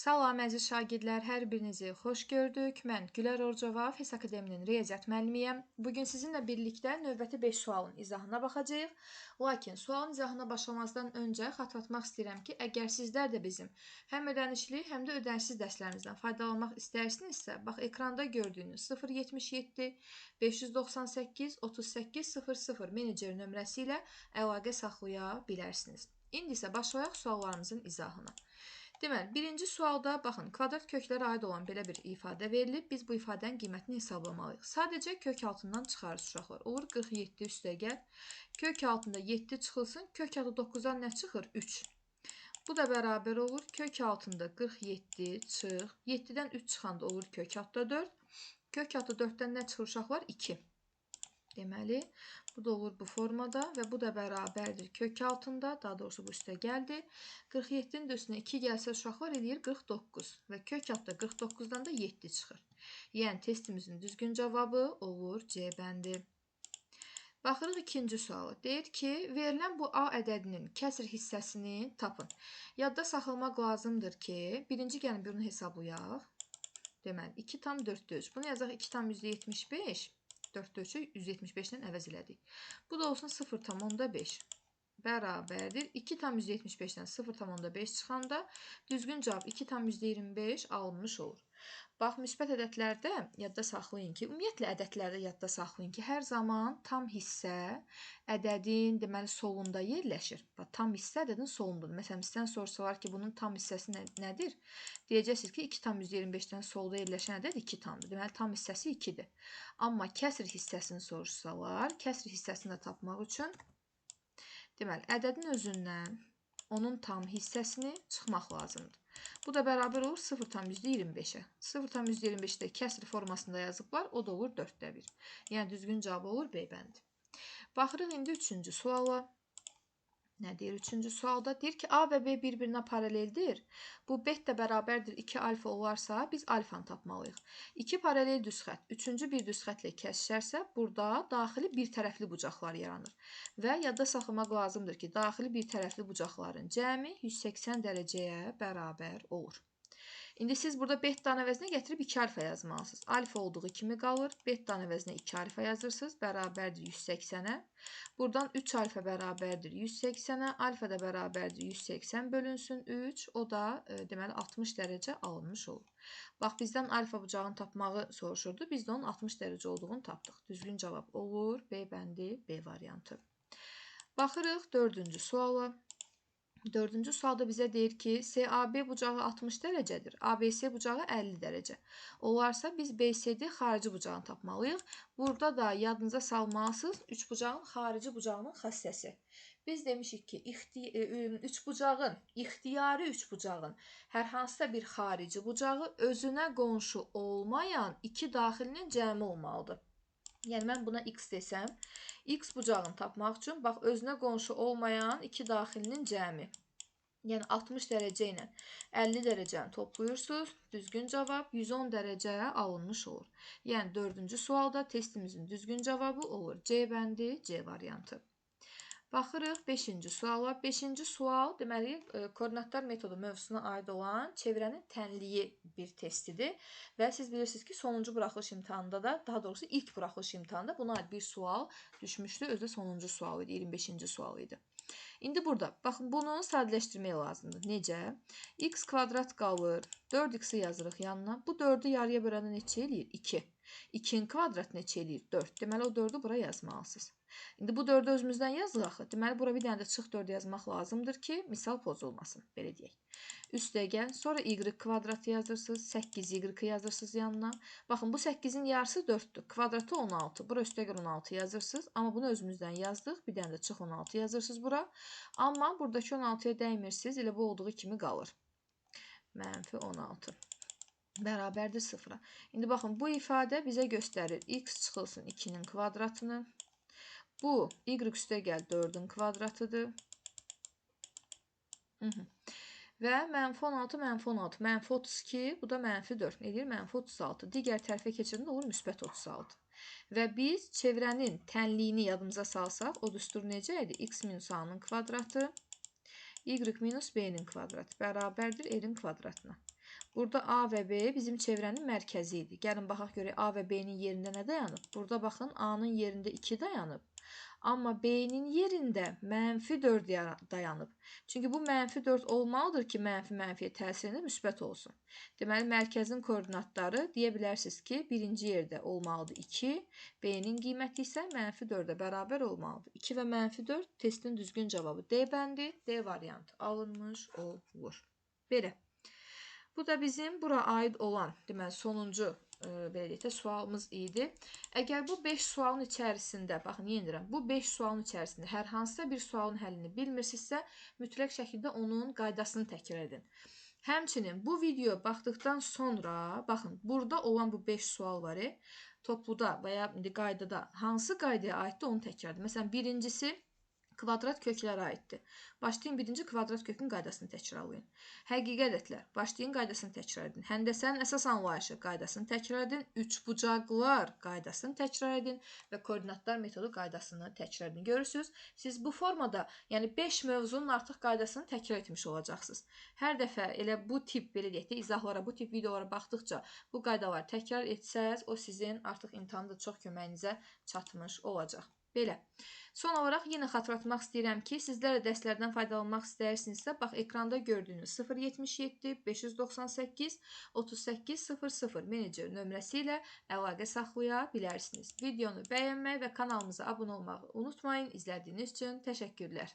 Salam əziz şagirdlər, hər birinizi xoş gördük. Mən Gülər Orcova, Fes Akademinin riyaziyyat müəllimiyəm. Bugün sizinlə birlikdə növbəti 5 sualın izahına baxacağıq. Lakin sualın izahına başlamazdan öncə xatırlatmaq istəyirəm ki, əgər sizlər də bizim həm ödənişli, həm də ödənişsiz dərslərimizdən faydalanmaq istəyirsinizsə, bax ekranda gördüyünüz 077 598 38 00 menecer nömrəsi ilə əlaqə saxlaya bilərsiniz. İndi isə başlayaq suallarımızın izahına. Deməli, birinci sualda, baxın, kvadrat köklərə aid olan belə bir ifadə verilib. Biz bu ifadənin qiymətini hesablamalıyıq. Sadəcə kök altından çıxarız uşaqlar. Olur 47 üstəgəl. Kök altında 7 çıxılsın. Kök altı 9-dan nə çıxır? 3. Bu da bərabər olur. Kök altında 47 çıx. 7-dən 3 çıxanda olur kök altında 4. Kök altı 4-dən nə çıxır uşaqlar? 2. Deməli, bu da olur bu formada və bu da bərabərdir kök altında, daha doğrusu bu üstə gəldi. 47-nin də üstünə 2 gəlsə uşaqlar eləyir 49 və kök altda 49-dan da 7 çıxır. Yəni testimizin düzgün cavabı olur C bəndi. Baxırıq ikinci sualı. Deyir ki, verilən bu A ədədinin kəsr hissəsini tapın. Yadda saxlamaq lazımdır ki, birinci gəlin bunu hesablayaq. Deməli, 2 tam 4-də 3. Bunu yazaq 2 tam %75. 4-də 3-ü 175-lə əvəz elədik. Bu da olsun 0,5 bərabərdir. 2 tam %75-dən 0,5 çıxanda düzgün cavab 2 tam %25 alınmış olur. Bax, müsbət ədədlərdə yadda saxlayın ki, ümumiyyətlə ədədlərdə yadda saxlayın ki, hər zaman tam hissə ədədin deməli solunda yerləşir. Bax, tam hissə ədədin solundadır. Məsələn, sizdən sorsalar ki, bunun tam hissəsi nədir? Deyəcəksiniz ki, 2 tam %25-dən solda yerləşən ədəd 2 tamdır. Deməli, tam hissəsi 2-dir. Amma kəsr hissəsini soruşsalar, kəsr hissəsini də tapmaq üçün deməli, ədədin özündən onun tam hissəsini çıxmaq lazımdır. Bu da bərabər olur 0,25-ə. 0,25-də kəsr formasında yazıblar, o da olur 4-də 1. Yəni, düzgün cavab olur B bəndi. Baxırıq indi üçüncü suala. Nə deyir üçüncü sualda? Deyir ki, A və B bir-birinə paraleldir. Bu bet də bərabərdir 2 alfa olarsa, biz alfanı tapmalıyıq. 2 paralel düz xətt, üçüncü bir düz xətlə kəsişərsə, burada daxili bir tərəfli bucaqlar yaranır. Və yadda saxlamaq lazımdır ki, daxili bir tərəfli bucaqların cəmi 180 dərəcəyə bərabər olur. İndi siz burada bettanın əvəzinə gətirib 2 alfa yazmalısınız. Alfa olduğu kimi qalır. Bettanın əvəzinə 2 alfa yazırsınız. Bərabərdir 180-ə. Buradan 3 alfa bərabərdir 180-ə. Alfa da bərabərdir 180 bölünsün 3. O da deməli 60 dərəcə alınmış olur. Bax, bizdən alfa bucağını tapmağı soruşurdu. Biz də onun 60 dərəcə olduğunu tapdıq. Düzgün cavab olur. B bəndi, B variantı. Baxırıq dördüncü suala. Dördüncü sualda bizə deyir ki, SAB bucağı 60 dərəcədir, ABS bucağı 50 dərəcə. Olarsa biz BCD xarici bucağını tapmalıyıq. Burada da yadınıza salmalısınız 3 bucağın xarici bucağının xassəsi. Biz demişik ki, ixtiyari 3 bucağın hər hansısa bir xarici bucağı özünə qonşu olmayan 2 daxilinin cəmi olmalıdır. Yəni, mən buna x desəm, x bucağını tapmaq üçün, bax, özünə qonşu olmayan 2 daxilinin cəmi. Yəni, 60 dərəcə ilə 50 dərəcəni toplayırsınız. Düzgün cavab 110 dərəcəyə alınmış olur. Yəni, dördüncü sualda testimizin düzgün cavabı olur C bəndi, C variantı. Baxırıq 5-ci suala. 5-ci sual, deməli, koordinatlar metodu mövzusuna aid olan çevrənin tənliyi bir testidir. Və siz bilirsiniz ki, sonuncu buraxılış imtahanında da, daha doğrusu ilk buraxılış imtahanında buna aid bir sual düşmüşdü. Özü də sonuncu sual idi, 25-ci sual idi. İndi burada, baxın, bunu sadələşdirmək lazımdır. Necə? X kvadrat qalır, 4x-i yazırıq yanına. Bu 4-ü yarıya böləndə neçə eləyir? 2. 2-nin kvadrat neçə eləyir? 4. Deməli, o 4-ü bura yazmalısınız. İndi bu 4-ü özümüzdən yazıq axı. Deməli, bura bir dənə də çıx 4 yazmaq lazımdır ki, misal pozulmasın. Belə deyək. Üstəgəl, sonra y kvadratı yazırsınız, 8y yazırsınız yanına. Baxın, bu 8-in yarısı 4-dür. Kvadratı 16. Bura üstəgəl 16 yazırsınız. Amma bunu özümüzdən yazdıq. Bir dənə də çıx 16 yazırsınız bura. Amma buradakı 16-ya dəymirsiniz. Elə bu olduğu kimi qalır. Mənfi 16. Bərabərdir 0-a. İndi baxın, bu ifadə bizə göstərir. X çıxılsın 2-nin kvadratını. Bu, y üstəgəl 4-ün kvadratıdır. Və mənfi 16, mənfi 16, mənfi 32, bu da mənfi 4. Ne deyir? Mənfi 36. Digər tərəfə keçirəndə olur müsbət 36. Və biz çevrənin tənliyini yadımıza salsaq, o düstur necə idi? X minus A-nın kvadratı. y minus b-nin kvadratı bərabərdir r-in kvadratına. Burada a və b bizim çevrənin mərkəzi idi. Gəlin baxaq görək a və b-nin yerində nə dayanıb? Burada baxın a-nın yerində 2 dayanıb. Amma b-nin yerində -4 dayanıb. Çünki bu -4 olmalıdır ki, mənfiyə təsir edib müsbət olsun. Deməli, mərkəzin koordinatları deyə bilərsiniz ki, birinci yerdə olmalıdır 2, b-nin qiyməti isə -4-ə bərabər olmalıdır. 2 və -4 testin düzgün cavabı D bəndi, D variantı alınmış olur. Belə. Bu da bizim bura aid olan, deməli, sonuncu belə deyək də, sualımız idi. Əgər bu 5 sualın içərisində, baxın, yenilirəm, bu 5 sualın içərisində hər hansısa bir sualın həllini bilmirsinizsə, mütləq şəkildə onun qaydasını təkrar edin. Həmçinin bu videoya baxdıqdan sonra, baxın, burada olan bu 5 sual var, topluda və ya qaydada hansı qaydaya aiddir onu təkrar edin. Məsələn, birincisi kvadrat köklərə aiddir. Başlayın birinci kvadrat kökün qaydasını təkrarlayın. Həqiqi ədədlər. Başlayın qaydasını təkrar edin. Həndəsənin əsas anlayışı qaydasını təkrar edin. Üçbucaqlar qaydasını təkrar edin və koordinatlar metodu qaydasını təkrar edin. Görürsünüz, siz bu formada, yəni 5 mövzunun artıq qaydasını təkrar etmiş olacaqsınız. Hər dəfə elə bu tip, belə deyək də, izahlara, bu tip videolara baxdıqca bu qaydaları təkrar etsəz, o sizin artıq imtahanda çox köməyinizə çatmış olacaq. Belə. Son olaraq yenə xatırlatmaq istəyirəm ki, sizlər də dərslərdən faydalanmaq istəyirsinizsə, bax, ekranda gördüyünüz 077 598 38 00 menecer nömrəsi ilə əlaqə saxlaya bilərsiniz. Videonu bəyənmək və kanalımıza abunə olmağı unutmayın. İzlədiyiniz üçün təşəkkürlər.